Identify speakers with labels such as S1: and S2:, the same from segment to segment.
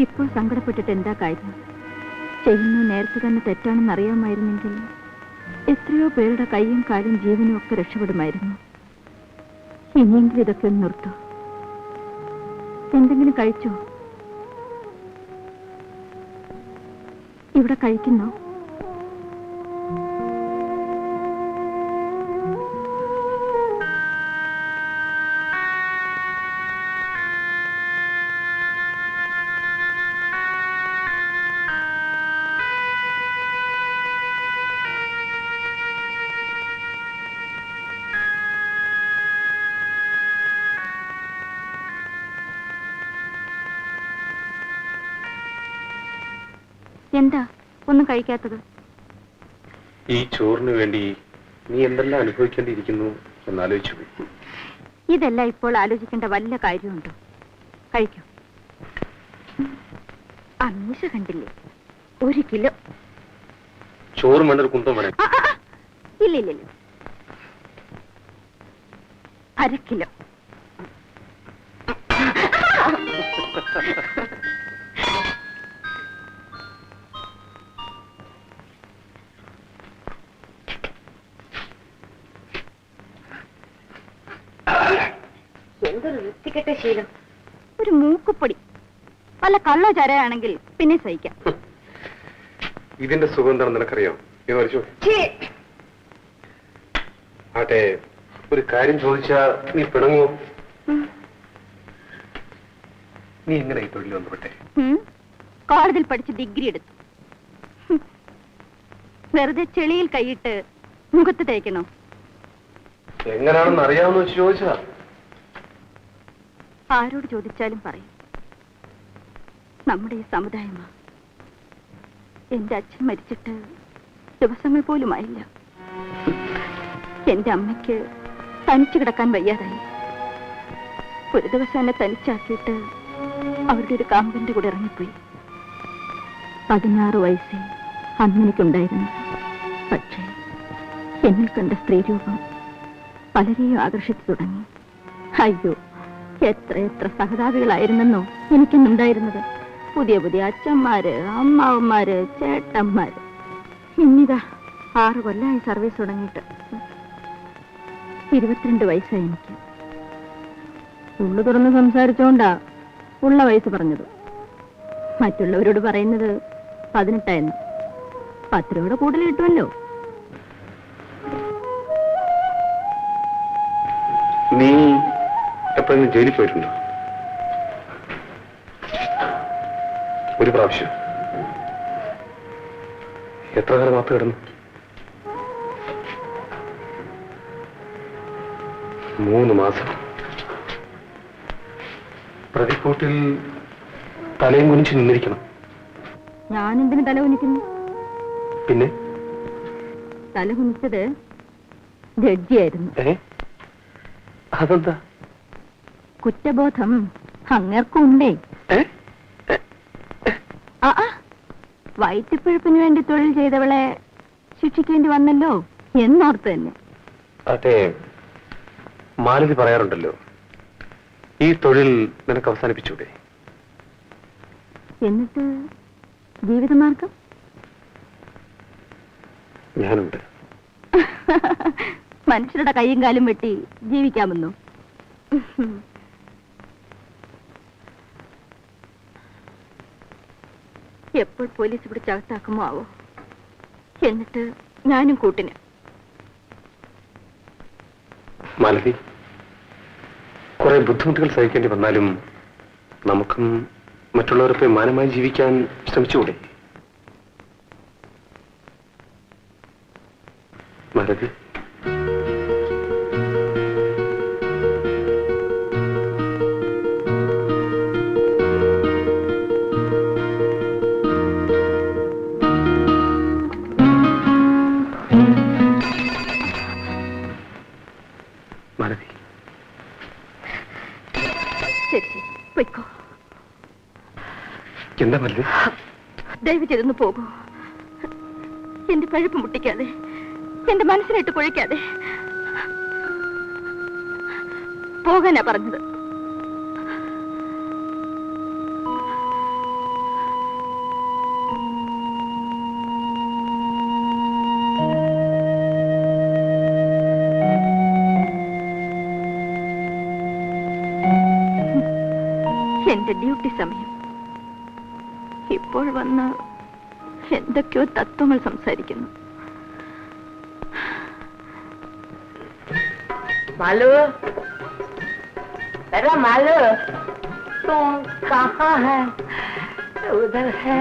S1: ഇപ്പോൾ സങ്കടപ്പെട്ടിട്ട് എന്താ കാര്യം? ചെയ്യുന്നത് നേരത്തെ തന്നെ തെറ്റാണെന്ന് അറിയാമായിരുന്നെങ്കിൽ എത്രയോ പേരുടെ കൈയും കാലും ജീവനും ഒക്കെ രക്ഷപ്പെടുമായിരുന്നു. ഇനിയെങ്കിലും ഇതൊക്കെ ഒന്ന് നിർത്തൂ. എന്തെങ്കിലും കഴിച്ചോ? ഇവിടെ കഴിക്കുന്നോ? എന്താ ഒന്നും കഴിക്കാത്തത്?
S2: ഈ ചോറിന് വേണ്ടി നീ എന്തെല്ലാം അനുഭവിക്കേണ്ടിയിരിക്കുന്നു എന്നാലോചിച്ചു.
S1: ഇതെല്ലാം ഇപ്പോൾ ആലോചിക്കേണ്ട വല്ല കാര്യമുണ്ടോ? കഴിക്കൂ. അമീഷ കണ്ടില്ലേ, 1 കിലോ
S2: ചോറ് വേണ്ട കുന്തം വേണേ.
S1: ഇല്ല, 1/2 കിലോ. എന്തൊരു വൃത്തികെട്ട ശീലം. ഒരു മൂക്കുപ്പൊടി വല്ല കള്ള ചരയാണെങ്കിൽ പിന്നെ സഹിക്കാം.
S2: ഇതിന്റെ സുഖം എന്താണെന്ന് നിനക്കറിയാം? ആട്ടെ, ഒരു കാര്യം ചോദിച്ചാ നീ പിണങ്ങോ? നീ എങ്ങനെ ഈ തൊഴിൽ വന്നുപെട്ടെ?
S1: കോളേജിൽ പഠിച്ച് ഡിഗ്രി എടുത്തു. വെറുതെ ചെളിയിൽ കൈയിട്ട് മുഖത്ത് തേക്കണോ?
S2: എങ്ങനെയാണെന്ന് അറിയാമെന്ന് വെച്ച് ചോദിച്ചാ?
S1: ആരോട് ചോദിച്ചാലും പറയും നമ്മുടെ ഈ സമുദായമാ. എന്റെ അച്ഛൻ മരിച്ചിട്ട് ദിവസങ്ങൾ പോലും ആയില്ല. എന്റെ അമ്മയ്ക്ക് തനിച്ചു കിടക്കാൻ വയ്യാതായി. ഒരു ദിവസം എന്നെ തനിച്ചാക്കിയിട്ട് അവരുടെ ഒരു കാമ്പന്റെ കൂടെ ഇറങ്ങിപ്പോയി. 16 വയസ്സേ അന്നെനിക്കുണ്ടായിരുന്നു. പക്ഷേ എന്നിൽ കണ്ട സ്ത്രീരൂപം പലരെയും ആകർഷിച്ചു തുടങ്ങി. അയ്യോ, എത്ര സഹതാപികളായിരുന്നെന്നോ എനിക്കെന്നുണ്ടായിരുന്നത്. പുതിയ പുതിയ അച്ഛന്മാര്, അമ്മാവന്മാര്, ചേട്ടന്മാര്. ഇന്നിതാ 6 കൊല്ലമായി സർവീസ് തുടങ്ങിയിട്ട്. 22 വയസ്സായി എനിക്ക്. ഉള്ളു തുറന്ന് സംസാരിച്ചോണ്ടാ ഉള്ള വയസ്സ് പറഞ്ഞത്. മറ്റുള്ളവരോട് പറയുന്നത് 18 10 രൂപയുടെ കൂടുതൽ കിട്ടുമല്ലോ.
S2: നീ എപ്പോഴെങ്കിലും ജയിലിൽ പോയിട്ടുണ്ടോ? ഒരു പ്രാവശ്യം. എത്ര കാലം മാപ്പ് കിടന്നു? 3 മാസം. പ്രതിക്കൂട്ടിൽ തലയും കുനിച്ച് നിന്നിരിക്കണം.
S1: ഞാനെന്തിനു തല കുനിക്കുന്നു?
S2: പിന്നെ
S1: തല കുനിച്ചത് ജഡ്ജിയായിരുന്നു.
S2: അതെന്താ?
S1: കുറ്റബോധം അങ്ങേർക്കുണ്ടേ. വയറ്റിപ്പിഴപ്പിന് വേണ്ടി തൊഴിൽ ചെയ്തവളെ ശിക്ഷിക്കേണ്ടി വന്നല്ലോ എന്നോർത്ത് തന്നെ.
S2: അതെ, മാലതി പറയാറുണ്ടല്ലോ, ഈ തൊഴിൽ നിനക്ക് അവസാനിപ്പിച്ചൂടെ?
S1: എന്നിട്ട് ജീവിതമാർഗം?
S2: ഞാനുണ്ട്.
S1: മനുഷ്യരുടെ കൈയും കാലും വെട്ടി ജീവിക്കാമെന്നോ? എപ്പോൾ പോലീസ് പിടിച്ചകത്താക്കുമോ ആവോ. എന്നിട്ട് ഞാനും കൂട്ടിന്.
S2: മാലതി, കുറെ ബുദ്ധിമുട്ടുകൾ സഹിക്കേണ്ടി വന്നാലും നമുക്കും മറ്റുള്ളവരൊക്കെ മാനമായി ജീവിക്കാൻ ശ്രമിച്ചുകൂടെ? മാലതി, മാലതി,
S1: ശരി, പൊയ്ക്കോ.
S2: എന്താ മാലതി?
S1: ദയവ് ചെയ്തൊന്ന് പോകൂ. എന്റെ പഴുപ്പ് മുട്ടിക്കാതെ, എന്റെ മനസ്സിനായിട്ട് കുഴയ്ക്കാതെ പോകാനാ പറഞ്ഞത്. എന്റെ ഡ്യൂട്ടി സമയം. ഇപ്പോൾ വന്ന് എന്തൊക്കെയോ തത്വങ്ങൾ സംസാരിക്കുന്നു.
S3: मालू, अरे मालू, तुम कहाँ है? उधर है.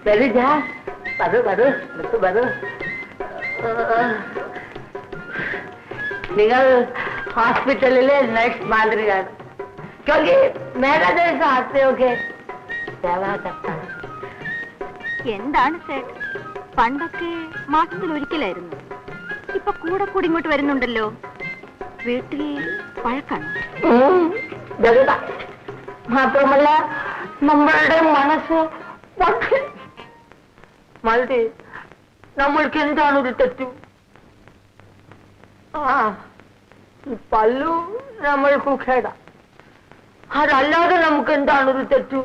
S3: बैठ जा. बरू. നിങ്ങൾ ഹോസ്പിറ്റലിലെ നഴ്സ് മാതിരിയാണ്. क्योंकि मेरा जैसा आते हो के सेवा करता है.
S1: എന്താണ് സേട്ട്, പണ്ടൊക്കെ മാസത്തിൽ ഒരിക്കലായിരുന്നു, ഇപ്പൊ കൂടെ കൂടി ഇങ്ങോട്ട് വരുന്നുണ്ടല്ലോ. വീട്ടിൽ പഴക്കാണ്.
S3: മാത്രമല്ല നമ്മളുടെ മനസ്സ് മൾട്ടി, നമ്മൾക്ക് എന്താണ് ഒരു തെറ്റു? പല്ലു നമ്മൾക്ക് ഖേട, അതല്ലാതെ നമുക്ക് എന്താണ് ഒരു തെറ്റു?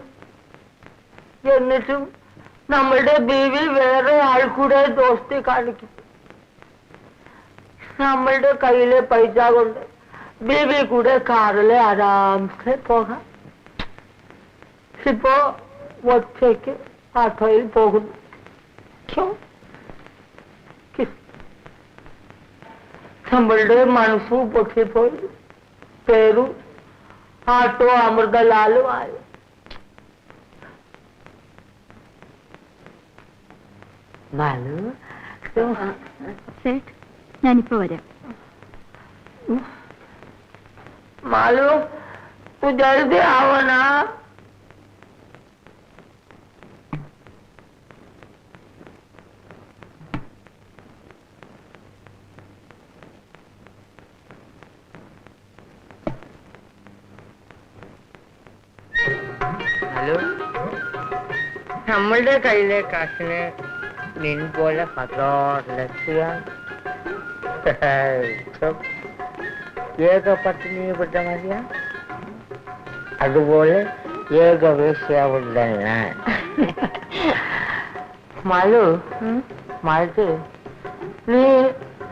S3: എന്നിട്ടും നമ്മളുടെ ബീവി വേറെ ആൾ കൂടെ ദോസ്തി കാണിക്കും. നമ്മളുടെ കയ്യിലെ പൈസ കൊണ്ട് ബീവി കൂടെ കാറിലെ ആരാംസെ പോകാം. ഇപ്പോ ഒറ്റയ്ക്ക് ആട്ടോയിൽ പോകുന്നു. നമ്മളുടെ മനസ്സു പൊട്ടിപ്പോയി. പേരും ആട്ടോ അമൃതലാലും ആയി.
S1: സേട്ട്, ഞാനിപ്പോ വരാം.
S3: मालू, तू जल्दी आओ ना. ഹലോ, നമ്മളുടെ കയ്യിലെ കാശിന് നിൻ പോലെ പത്രോലക്ഷ്യാൻ ഏക പട്ടിണിപ്പെട്ട മതിയാ, അതുപോലെ ഏകവേശ്യാവുള്ള ഞാൻ. മാലു, മാലു, നീ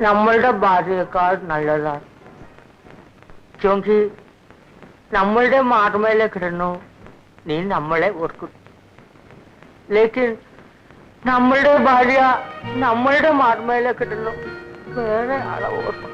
S3: നമ്മളുടെ ഭാര്യയേക്കാൾ നല്ലതാണ്. ക്യോങ്കി നമ്മളുടെ മാർമേലെ കിടന്നു നീ നമ്മളെ ഓർക്കും. ലേക്കിൻ നമ്മളുടെ ഭാര്യ നമ്മളുടെ മാർമേലെ കിടന്നു വേറെ ആളെ ഓർക്കും.